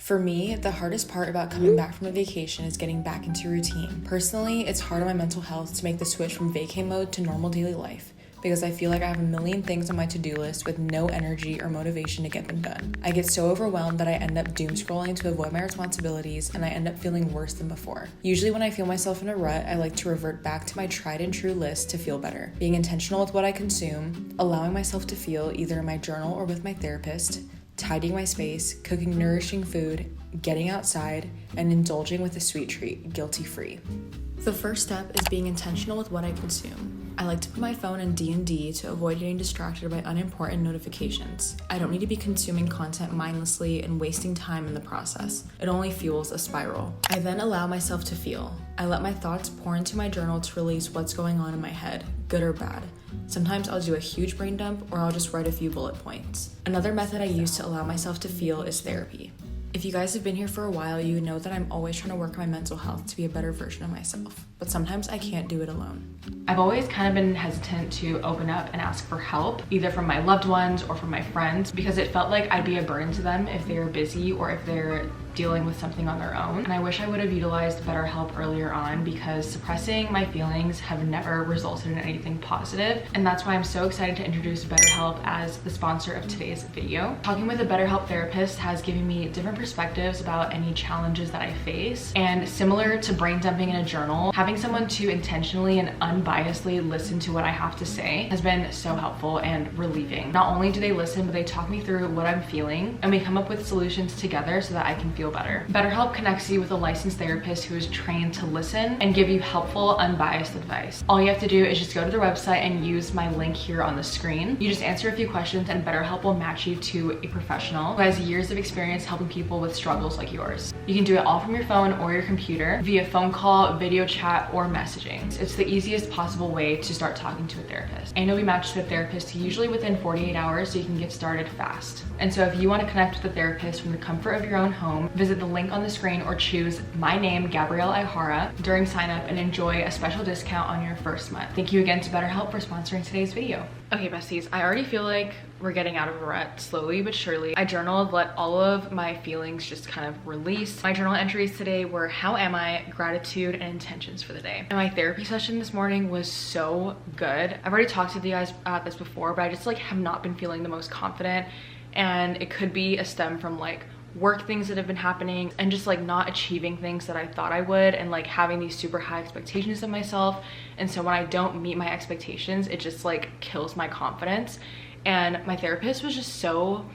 For me, the hardest part about coming back from a vacation is getting back into routine. Personally, it's hard on my mental health to make the switch from vacay mode to normal daily life because I feel like I have a million things on my to-do list with no energy or motivation to get them done. I get so overwhelmed that I end up doom scrolling to avoid my responsibilities, and I end up feeling worse than before. Usually when I feel myself in a rut, I like to revert back to my tried and true list to feel better. Being intentional with what I consume, allowing myself to feel either in my journal or with my therapist, tidying my space, cooking nourishing food, getting outside, and indulging with a sweet treat, guilty-free. The first step is being intentional with what I consume. I like to put my phone in D&D to avoid getting distracted by unimportant notifications. I don't need to be consuming content mindlessly and wasting time in the process. It only fuels a spiral. I then allow myself to feel. I let my thoughts pour into my journal to release what's going on in my head, good or bad. Sometimes I'll do a huge brain dump, or I'll just write a few bullet points. Another method I use to allow myself to feel is therapy. If you guys have been here for a while, you know that I'm always trying to work on my mental health to be a better version of myself, but sometimes I can't do it alone. I've always kind of been hesitant to open up and ask for help, either from my loved ones or from my friends, because it felt like I'd be a burden to them if they're busy or if they're dealing with something on their own. And I wish I would have utilized BetterHelp earlier on, because suppressing my feelings have never resulted in anything positive. And that's why I'm so excited to introduce BetterHelp as the sponsor of today's video. Talking with a BetterHelp therapist has given me different perspectives about any challenges that I face. And similar to brain dumping in a journal, having someone to intentionally and unbiasedly listen to what I have to say has been so helpful and relieving. Not only do they listen, but they talk me through what I'm feeling, and we come up with solutions together so that I can feel better. BetterHelp connects you with a licensed therapist who is trained to listen and give you helpful, unbiased advice. All you have to do is just go to the website and use my link here on the screen. You just answer a few questions and BetterHelp will match you to a professional who has years of experience helping people with struggles like yours. You can do it all from your phone or your computer, via phone call, video chat, or messaging. It's the easiest possible way to start talking to a therapist. And you'll be matched to a therapist usually within 48 hours, so you can get started fast. And so if you want to connect with a therapist from the comfort of your own home, visit the link on the screen or choose my name, Gabrielle Aihara, during sign up and enjoy a special discount on your first month. Thank you again to BetterHelp for sponsoring today's video. Okay, besties, I already feel like we're getting out of a rut slowly but surely. I journaled, let all of my feelings just kind of release. My journal entries today were how am I, gratitude, and intentions for the day. And my therapy session this morning was so good. I've already talked to you guys about this before, but I just like have not been feeling the most confident, and it could be a stem from like work things that have been happening and just like not achieving things that I thought I would, and like having these super high expectations of myself. And so when I don't meet my expectations, it just like kills my confidence. And my therapist was just so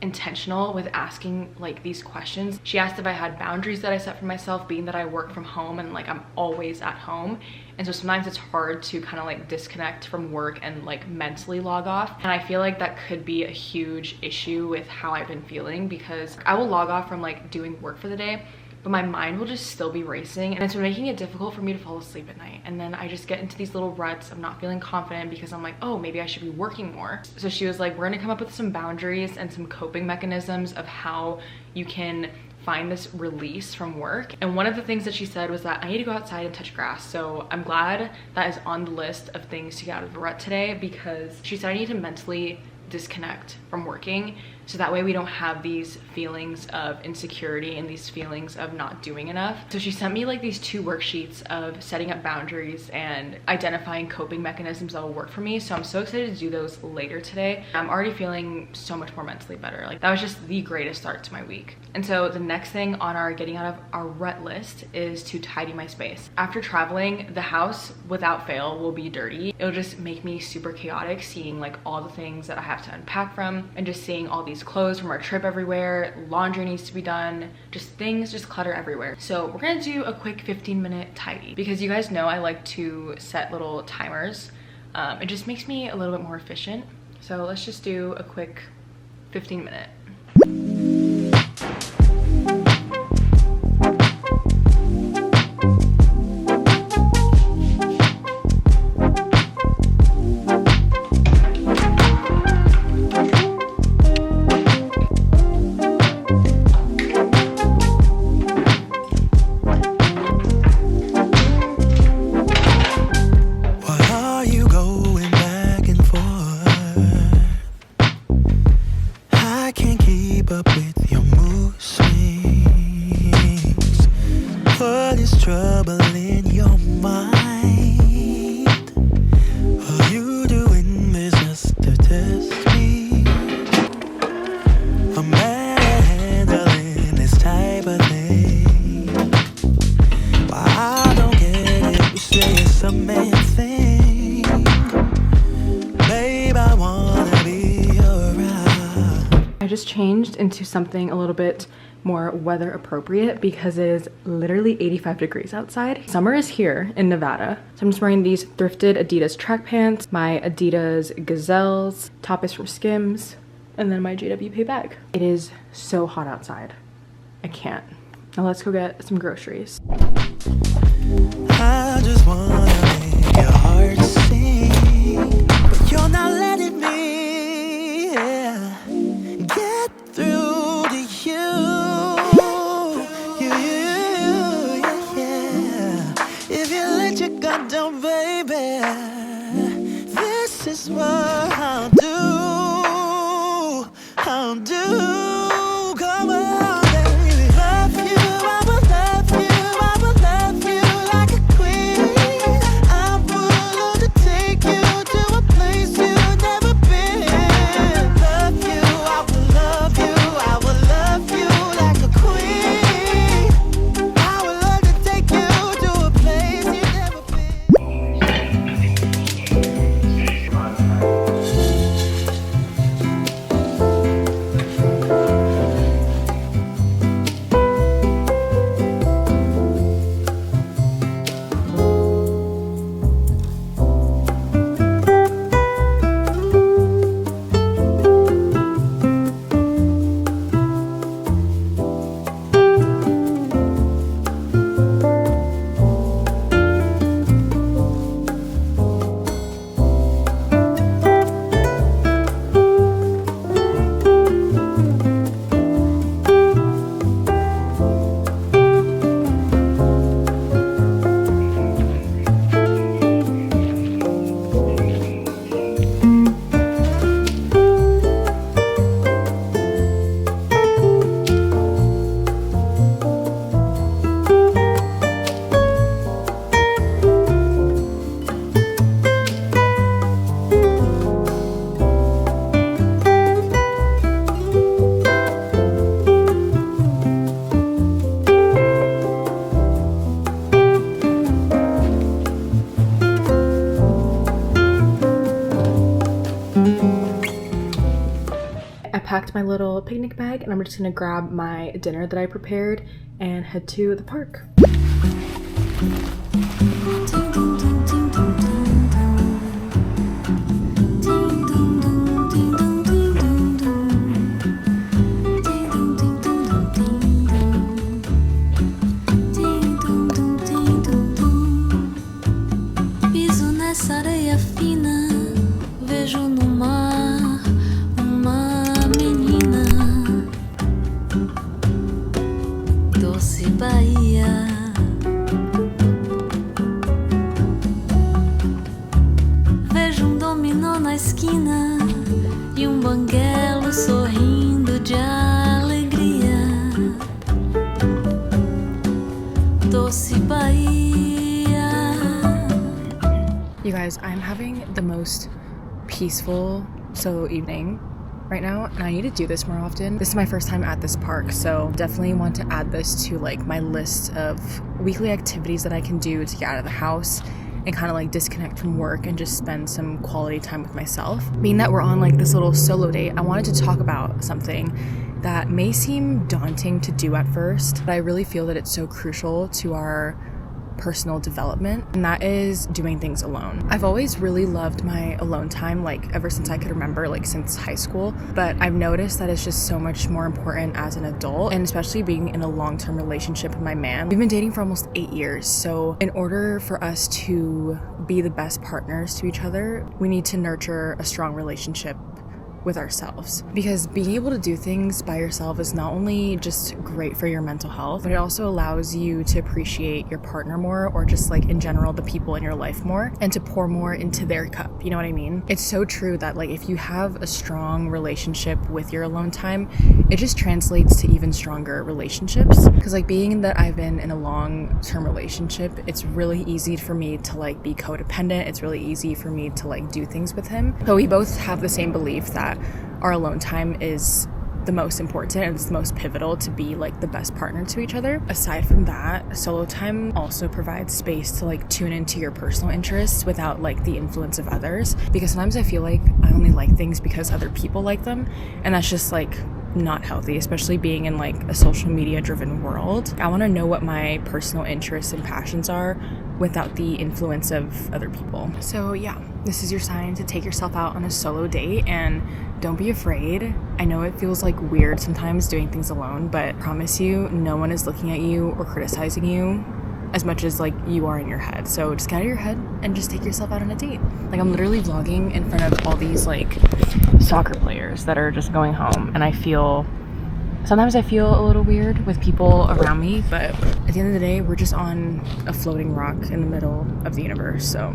intentional with asking like these questions. She asked if I had boundaries that I set for myself, being that I work from home and like I'm always at home. And so sometimes it's hard to kind of like disconnect from work and like mentally log off. And I feel like that could be a huge issue with how I've been feeling, because I will log off from like doing work for the day, but my mind will just still be racing, and it's been making it difficult for me to fall asleep at night. And then I just get into these little ruts of not feeling confident because I'm like, oh, maybe I should be working more. So she was like, we're gonna come up with some boundaries and some coping mechanisms of how you can find this release from work. And one of the things that she said was that I need to go outside and touch grass. So I'm glad that is on the list of things to get out of the rut today, because she said I need to mentally disconnect from working, so that way we don't have these feelings of insecurity and these feelings of not doing enough. So she sent me like these 2 worksheets of setting up boundaries and identifying coping mechanisms that will work for me. So I'm so excited to do those later today. I'm already feeling so much more mentally better. Like that was just the greatest start to my week. And so the next thing on our getting out of our rut list is to tidy my space. After traveling, the house without fail will be dirty. It'll just make me super chaotic seeing like all the things that I have to unpack from, and just seeing all these clothes from our trip everywhere. Laundry needs to be done, just things, just clutter everywhere. So we're gonna do a quick 15-minute tidy, because you guys know I like to set little timers. It just makes me a little bit more efficient. So let's just do a quick 15-minute. I can't trouble in your mind? Are you doing this just to test me? I'm mad at handling this type of thing. Why I don't get it, you say it's a man thing. Babe, I wanna be around. I just changed into something a little bit more weather appropriate because it is literally 85 degrees outside. Summer is here in Nevada. So I'm just wearing these thrifted Adidas track pants, my Adidas Gazelles, top is from Skims, and then my JWP bag. It is so hot outside. I can't. Now let's go get some groceries. I just wanna make your heart sing, but you're not letting me get through to you. If you let your guard down, baby, this is what I'll do. I'll do. Come on, baby. Love you, I will love you, I will love you like a queen. I'm willing to take you to a place you've never been. Love you, I will love you, I will love you like a queen. I would love to take you to a place you've never been. I packed my little picnic bag and I'm just gonna grab my dinner that I prepared and head to the park. Piso nessa areia fina, vejo no mar uma menina, doce Bahia. Vejo dominó na esquina e banguelo sorrindo de alegria, doce Bahia. You guys, I'm having the most peaceful solo evening right now, and I need to do this more often. This is my first time at this park, so definitely want to add this to like my list of weekly activities that I can do to get out of the house and kind of like disconnect from work and just spend some quality time with myself. Being that we're on like this little solo date, I wanted to talk about something that may seem daunting to do at first, but I really feel that it's so crucial to our personal development, and that is doing things alone. I've always really loved my alone time, like ever since I could remember, like since high school, but I've noticed that it's just so much more important as an adult, and especially being in a long-term relationship with my man. We've been dating for almost 8 years, so in order for us to be the best partners to each other, we need to nurture a strong relationship with ourselves, because being able to do things by yourself is not only just great for your mental health, but it also allows you to appreciate your partner more, or just like in general the people in your life more, and to pour more into their cup. You know what I mean? It's so true that like if you have a strong relationship with your alone time, it just translates to even stronger relationships. Because like being that I've been in a long-term relationship, it's really easy for me to like be codependent. It's really easy for me to like do things with him, but we both have the same belief that our alone time is the most important and it's the most pivotal to be like the best partner to each other. Aside from that, solo time also provides space to like tune into your personal interests without like the influence of others, because sometimes I feel like I only like things because other people like them, and that's just like not healthy, especially being in like a social media driven world. I want to know what my personal interests and passions are without the influence of other people. So yeah, this is your sign to take yourself out on a solo date, and don't be afraid. I know it feels like weird sometimes doing things alone, but I promise you, no one is looking at you or criticizing you as much as like you are in your head. So just get out of your head and just take yourself out on a date. Like I'm literally vlogging in front of all these like soccer players that are just going home, and sometimes I feel a little weird with people around me, but at the end of the day, we're just on a floating rock in the middle of the universe, so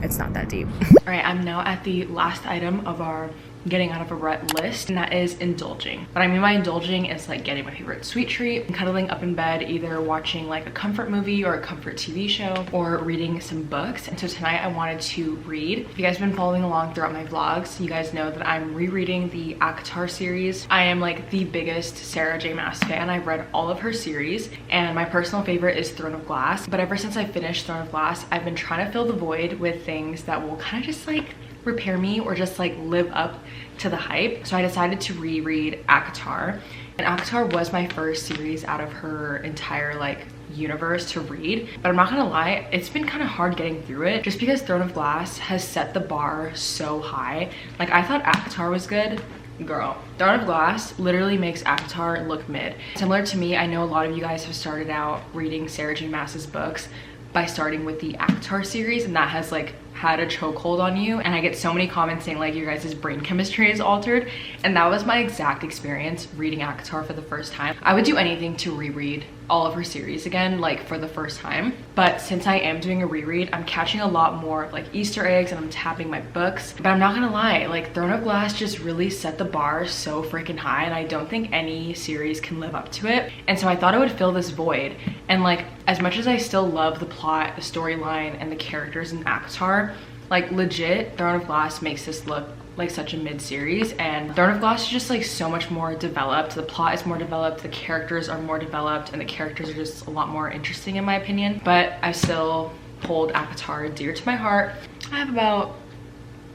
it's not that deep. All right, I'm now at the last item of our getting out of a rut list, and that is indulging. What I mean by indulging is like getting my favorite sweet treat and cuddling up in bed, either watching like a comfort movie or a comfort TV show, or reading some books. And so tonight I wanted to read. If you guys have been following along throughout my vlogs, you guys know that I'm rereading the Aihara series. I am like the biggest Sarah J Maas fan. I've read all of her series, and my personal favorite is Throne of Glass. But ever since I finished Throne of Glass, I've been trying to fill the void with things that will kind of just like repair me or just like live up to the hype. So I decided to reread Aihara, and Aihara was my first series out of her entire like universe to read. But I'm not gonna lie, it's been kind of hard getting through it just because Throne of Glass has set the bar so high. Like I thought Aihara was good. Girl, Throne of Glass literally makes Aihara look mid. Similar to me, I know a lot of you guys have started out reading Sarah J Maas's books by starting with the Aihara series, and that has like had a chokehold on you, and I get so many comments saying like your guys' brain chemistry is altered, and that was my exact experience reading Aihara for the first time. I would do anything to reread all of her series again, like for the first time, but since I am doing a reread, I'm catching a lot more of like Easter eggs, and I'm tapping my books. But I'm not gonna lie, like Throne of Glass just really set the bar so freaking high, and I don't think any series can live up to it. And so I thought I would fill this void, and like as much as I still love the plot, the storyline, and the characters in Aihara, like legit Throne of Glass makes this look like such a mid-series, and Throne of Glass is just like so much more developed. The plot is more developed, the characters are more developed, and the characters are just a lot more interesting in my opinion. But I still hold Aihara dear to my heart. I have about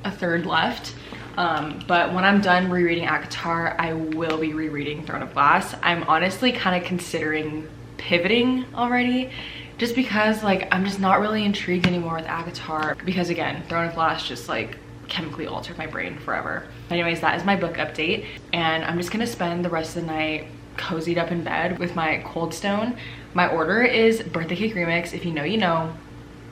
a third left, but when I'm done rereading Aihara, I will be rereading Throne of Glass. I'm honestly kind of considering pivoting already, just because like I'm just not really intrigued anymore with Aihara, because again, Throne of Glass just like chemically altered my brain forever. Anyways, that is my book update, and I'm just gonna spend the rest of the night cozied up in bed with my Cold Stone. My order is birthday cake remix. If you know, you know.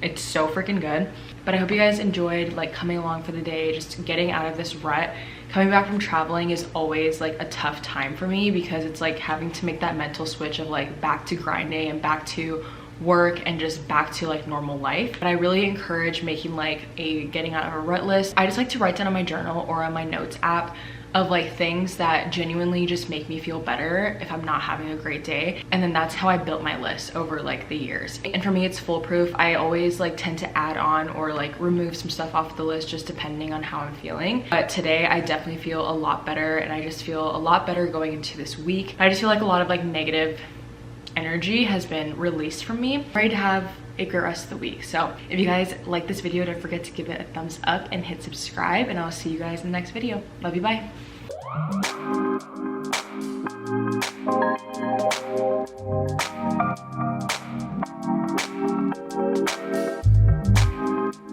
It's so freaking good. But I hope you guys enjoyed like coming along for the day, just getting out of this rut. Coming back from traveling is always like a tough time for me, because it's like having to make that mental switch of like back to grinding and back to work and just back to like normal life. But I really encourage making like a getting out of a rut list. I just like to write down on my journal or on my notes app of like things that genuinely just make me feel better if I'm not having a great day. And then that's how I built my list over like the years. And for me, it's foolproof. I always like tend to add on or like remove some stuff off the list just depending on how I'm feeling. But today I definitely feel a lot better, and I just feel a lot better going into this week. I just feel like a lot of like negative energy has been released from me. I'm ready to have a great rest of the week. So if you guys like this video, don't forget to give it a thumbs up and hit subscribe, and I'll see you guys in the next video. Love you, bye.